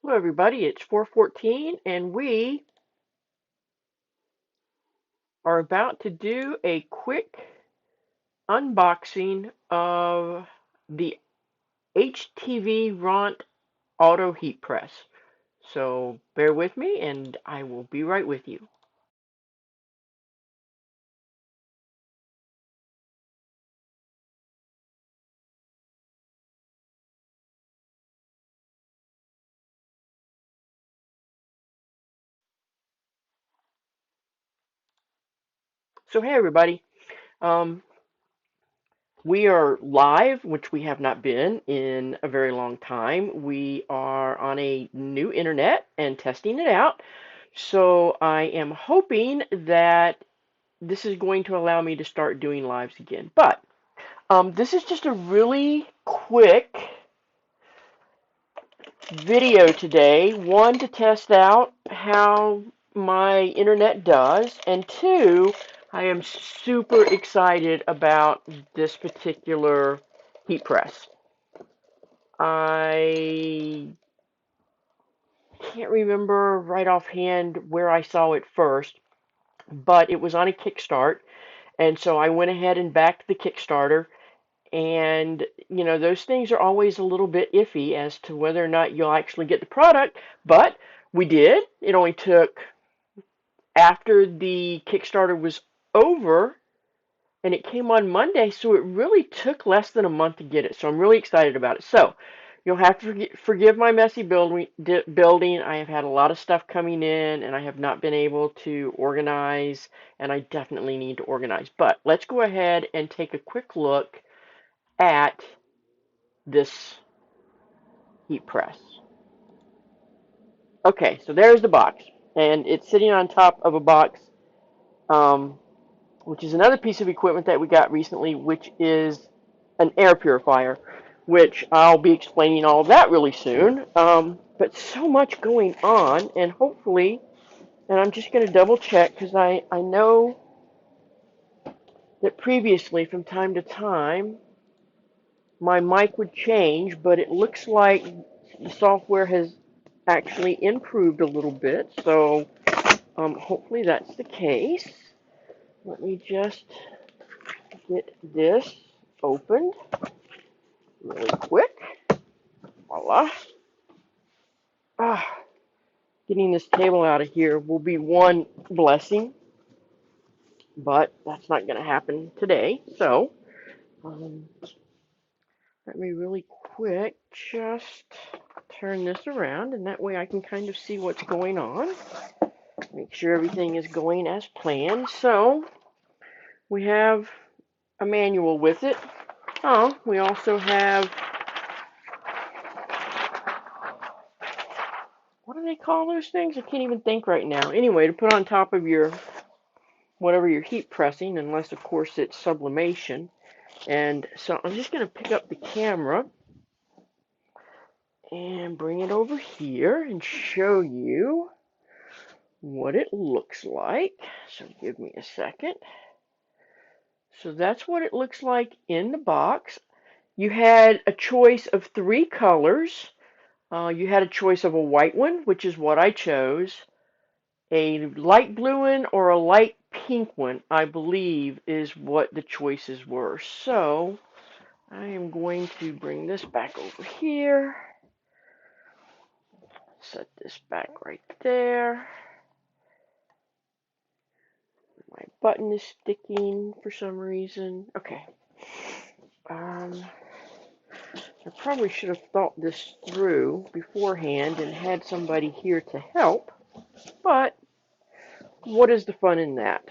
Hello everybody, it's 4:14 and we are about to do a quick unboxing of the HTVRont auto heat press. So bear with me and I will be right with you. So hey everybody, um, we are live, which we have not been in a very long time. We are on a new internet and testing it out. So I am hoping that this is going to allow me to start doing lives again. But this is just a really quick video today. One, to test out how my internet does, and two, I am super excited about this particular heat press. I can't remember right offhand where I saw it first, but it was on a Kickstart, and so I went ahead and backed the Kickstarter. And, you know, those things are always a little bit iffy as to whether or not you'll actually get the product, but we did. It only took, after the Kickstarter was over, and it came on Monday, so it really took less than a month to get it. So I'm really excited about it. So you'll have to forgive my messy building. I have had a lot of stuff coming in, and I have not been able to organize, and I definitely need to organize. But let's go ahead and take a quick look at this heat press. Okay, so there's the box, and it's sitting on top of a box, um, which is another piece of equipment that we got recently, which is an air purifier, which I'll be explaining all of that really soon. But so much going on, and hopefully, and I'm just going to double check because I know that previously, from time to time, my mic would change, but it looks like the software has actually improved a little bit, so hopefully that's the case. Let me just get this opened really quick. Voila. Ah, getting this table out of here will be one blessing, but that's not going to happen today. So um, let me really quick just turn this around, and that way I can kind of see what's going on. Make sure everything is going as planned. So we have a manual with it. Oh, we also have, what do they call those things? I can't even think right now. Anyway, to put on top of your, whatever you're heat pressing, unless of course it's sublimation. And so I'm just going to pick up the camera and bring it over here and show you what it looks like. So give me a second. So that's what it looks like in the box. You had a choice of three colors. You had a choice of a white one, which is what I chose, a light blue one, or a light pink one, I believe, is what the choices were. So I am going to bring this back over here, set this back right there. My button is sticking for some reason. Okay. I probably should have thought this through beforehand and had somebody here to help, but what is the fun in that?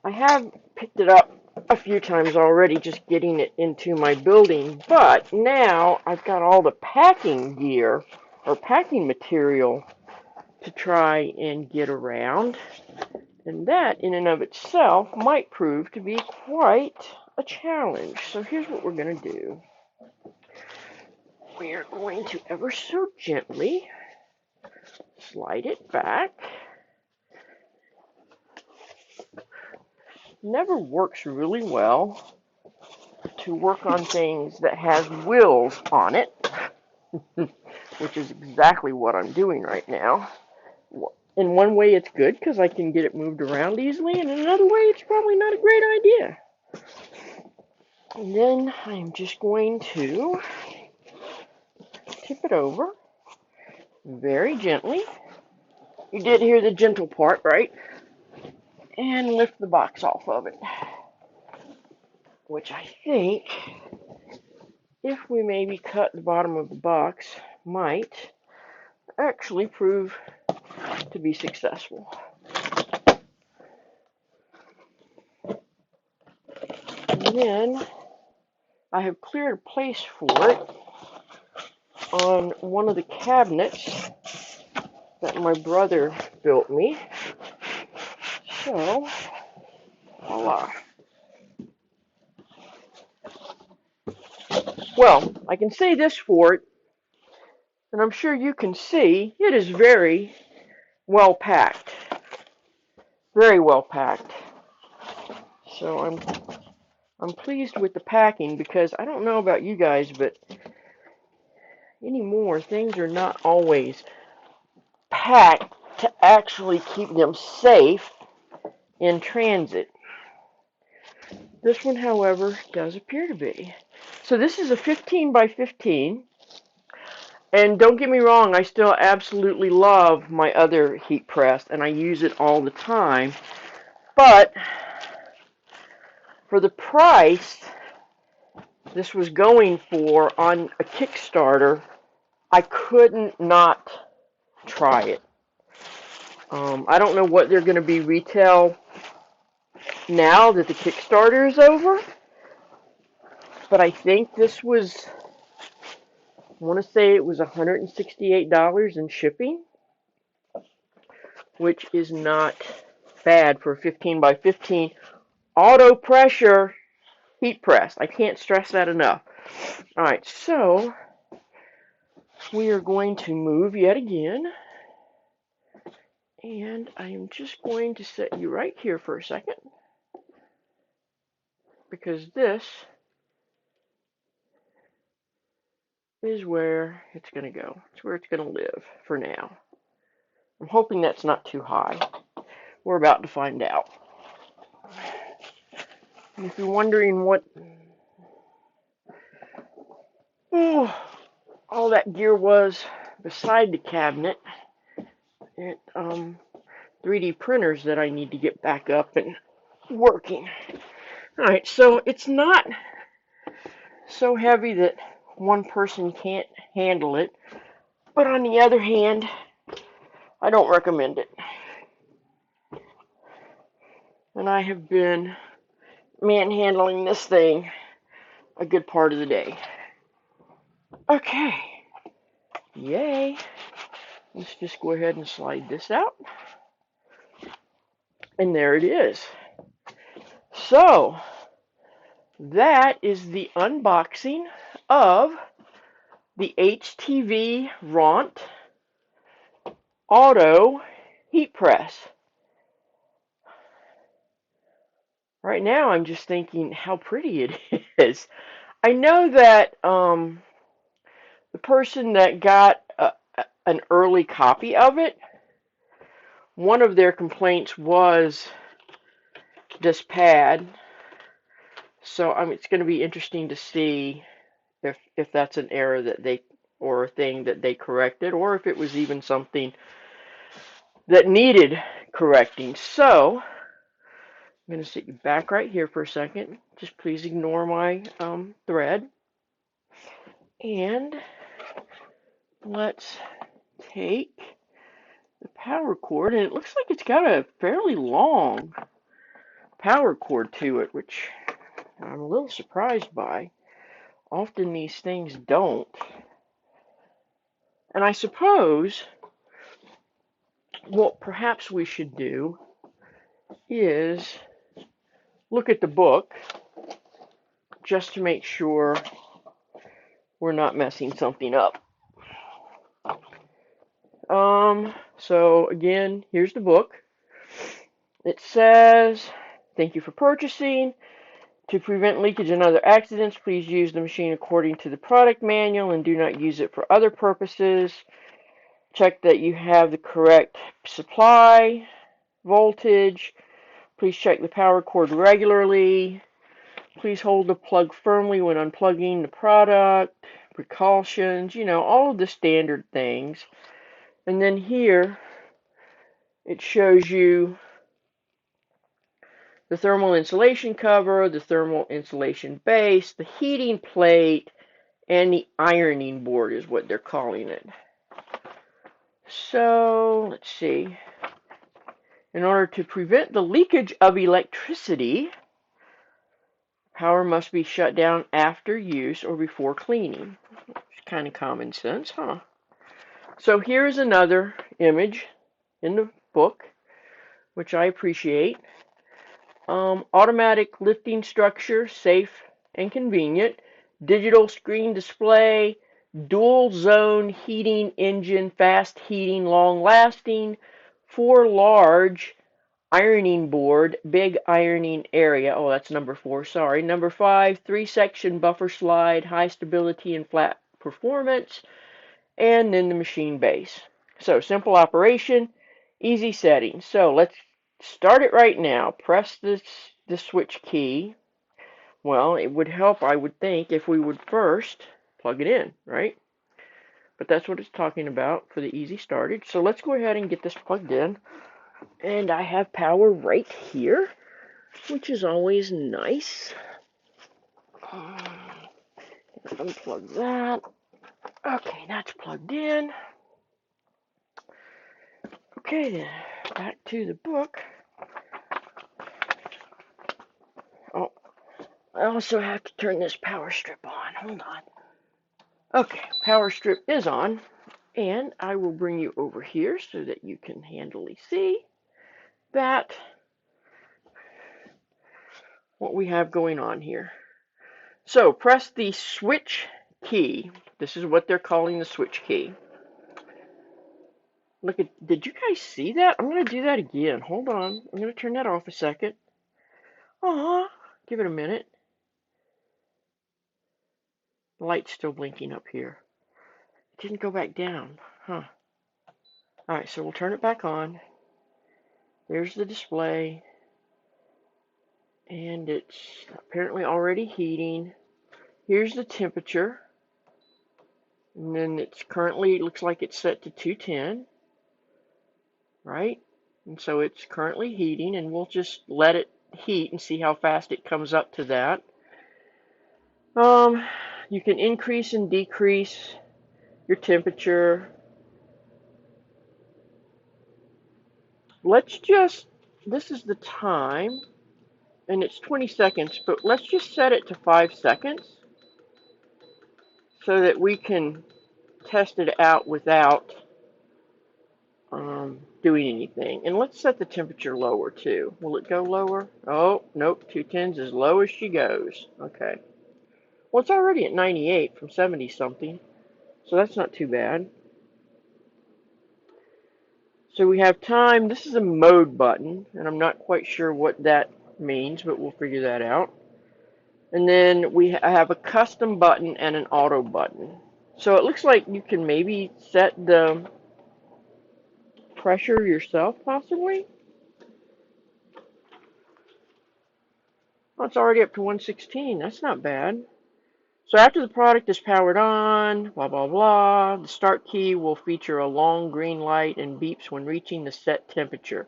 I have picked it up a few times already, just getting it into my building, but now I've got all the packing gear or packing material to try and get around, and that in and of itself might prove to be quite a challenge. So here's what we're going to do. We are going to ever so gently slide it back. Never works really well to work on things that has wheels on it. which is exactly what I'm doing right now. In one way, it's good because I can get it moved around easily, and in another way, it's probably not a great idea. And then I'm just going to tip it over very gently. You did hear the gentle part, right? And lift the box off of it. Which I think, if we maybe cut the bottom of the box, might actually prove to be successful. And then I have cleared a place for it on one of the cabinets that my brother built me. So, voila. Well, I can say this for it, and I'm sure you can see, it is very well packed. Very well packed. So I'm pleased with the packing, because I don't know about you guys, but anymore things are not always packed to actually keep them safe in transit. This one, however, does appear to be. So this is a 15 by 15. And don't get me wrong, I still absolutely love my other heat press, and I use it all the time. But for the price this was going for on a Kickstarter, I couldn't not try it. I don't know what they're going to be retail now that the Kickstarter is over, but I think this was, I want to say it was $168 in shipping, which is not bad for a 15 by 15 auto pressure heat press. I can't stress that enough. Alright, so we are going to move yet again. And I am just going to set you right here for a second, because this is where it's going to go. It's where it's going to live for now. I'm hoping that's not too high. We're about to find out. And if you're wondering what all that gear was beside the cabinet, it 3D printers that I need to get back up and working. Alright, so it's not so heavy that one person can't handle it, but on the other hand, I don't recommend it. And I have been manhandling this thing a good part of the day. Okay. Yay. Let's just go ahead and slide this out. And there it is. So, that is the unboxing of the HTVRont Auto Heat Press. Right now, I'm just thinking how pretty it is. I know that the person that got an early copy of it, one of their complaints was this pad. So it's going to be interesting to see if that's an error that they, or a thing that they corrected, or if it was even something that needed correcting. So I'm going to sit you back right here for a second. Just please ignore my thread. And let's take the power cord, and it looks like it's got a fairly long power cord to it, which I'm a little surprised by. Often these things don't. And I suppose what perhaps we should do is look at the book just to make sure we're not messing something up. So again, here's the book. It says, "Thank you for purchasing. To prevent leakage and other accidents, please use the machine according to the product manual and do not use it for other purposes. Check that you have the correct supply voltage. Please check the power cord regularly. Please hold the plug firmly when unplugging the product. Precautions, all of the standard things. And then here, it shows you the thermal insulation cover, the thermal insulation base, the heating plate, and the ironing board is what they're calling it. So, let's see. In order to prevent the leakage of electricity, power must be shut down after use or before cleaning. It's kind of common sense, huh? So here's another image in the book, which I appreciate. Automatic lifting structure, safe and convenient. Digital screen display, dual zone heating engine, fast heating, long lasting. 4 large ironing board, big ironing area. Oh, that's number 4, sorry. Number 5, 3-section buffer slide, high stability and flat performance. And then the machine base. So simple operation, easy settings. So let's start it right now. Press the switch key. Well, it would help, I would think, if we would first plug it in, right? But that's what it's talking about for the easy started. So let's go ahead and get this plugged in. And I have power right here, which is always nice. Unplug that. Okay, that's plugged in. Okay, then, back to the book. Oh, I also have to turn this power strip on. Hold on. Okay, power strip is on. And I will bring you over here so that you can handily see that what we have going on here. So press the switch key. This is what they're calling the switch key. Look at, did you guys see that? I'm going to do that again. Hold on. I'm going to turn that off a second. Give it a minute. The light's still blinking up here. It didn't go back down. Huh. Alright, so we'll turn it back on. There's the display. And it's apparently already heating. Here's the temperature. And then it's currently, it looks like it's set to 210. Right? And so it's currently heating, and we'll just let it heat and see how fast it comes up to that. You can increase and decrease your temperature. Let's just, this is the time, and it's 20 seconds, but let's just set it to 5 seconds so that we can test it out without doing anything. And let's set the temperature lower too. Will it go lower? Oh, nope, 210's as low as she goes. Okay. Well, it's already at 98 from 70 something, so that's not too bad. So we have time. This is a mode button, and I'm not quite sure what that means, but we'll figure that out. And then we have a custom button and an auto button. So it looks like you can maybe set the pressure yourself, possibly. Oh, it's already up to 116. That's not bad. So after the product is powered on, blah, blah, blah, the start key will feature a long green light and beeps when reaching the set temperature.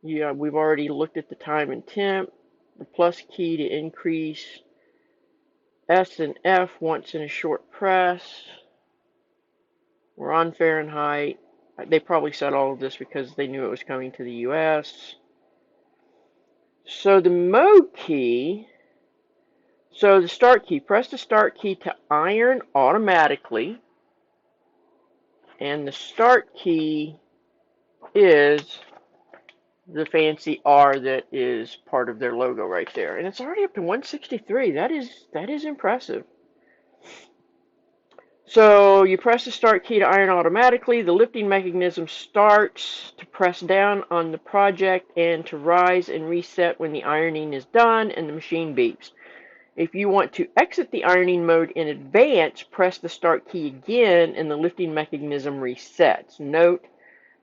Yeah, we've already looked at the time and temp. The plus key to increase. S and F once in a short press. We're on Fahrenheit. They probably said all of this because they knew it was coming to the US. So the mode key, so the start key, press the start key to iron automatically. And the start key is the fancy R that is part of their logo right there. And it's already up to 163. That is impressive. So you press the start key to iron automatically. The lifting mechanism starts to press down on the project and to rise and reset when the ironing is done and the machine beeps. If you want to exit the ironing mode in advance, press the start key again and the lifting mechanism resets. Note,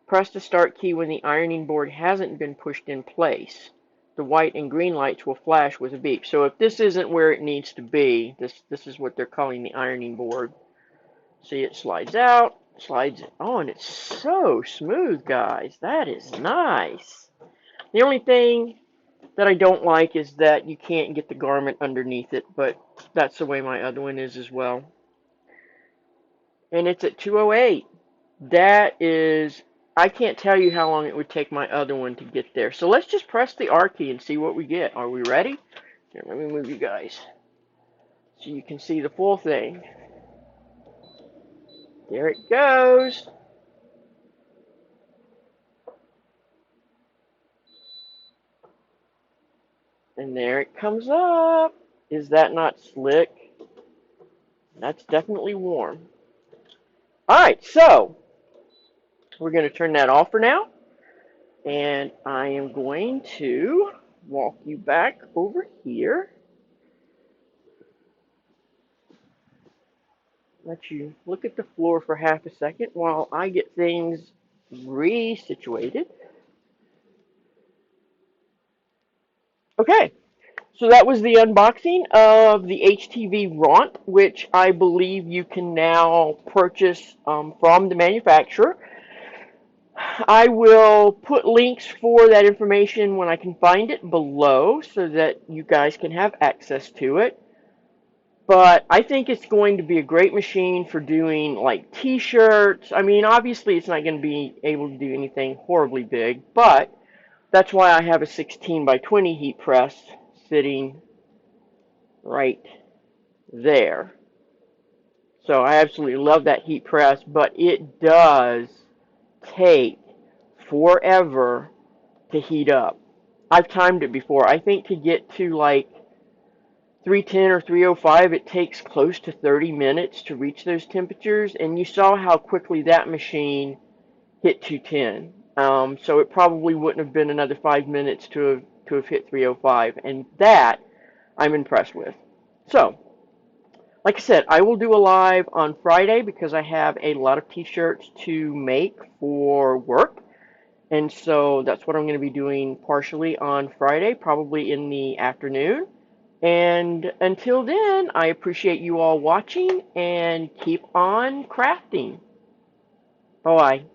press the start key when the ironing board hasn't been pushed in place. The white and green lights will flash with a beep. So if this isn't where it needs to be, this is what they're calling the ironing board. See, it slides out, slides. Oh, and it's so smooth, guys. That is nice. The only thing that I don't like is that you can't get the garment underneath it, but that's the way my other one is as well. And it's at 208. That is, I can't tell you how long it would take my other one to get there. So let's just press the R key and see what we get. Are we ready? Here, let me move you guys so you can see the full thing. There it goes. And there it comes up. Is that not slick? That's definitely warm. Alright, so we're going to turn that off for now. And I am going to walk you back over here. Let you look at the floor for half a second while I get things resituated. Okay, so that was the unboxing of the HTVRont, which I believe you can now purchase from the manufacturer. I will put links for that information when I can find it below so that you guys can have access to it. But I think it's going to be a great machine for doing like t-shirts. I mean, obviously it's not going to be able to do anything horribly big, but that's why I have a 16 by 20 heat press sitting right there. So I absolutely love that heat press, but it does take forever to heat up. I've timed it before. I think to get to like 310 or 305, it takes close to 30 minutes to reach those temperatures, and you saw how quickly that machine hit 210. So it probably wouldn't have been another 5 minutes to have hit 305, and that I'm impressed with. So, like I said, I will do a live on Friday because I have a lot of t-shirts to make for work. And so that's what I'm going to be doing partially on Friday, probably in the afternoon. And until then, I appreciate you all watching and keep on crafting. Bye-bye.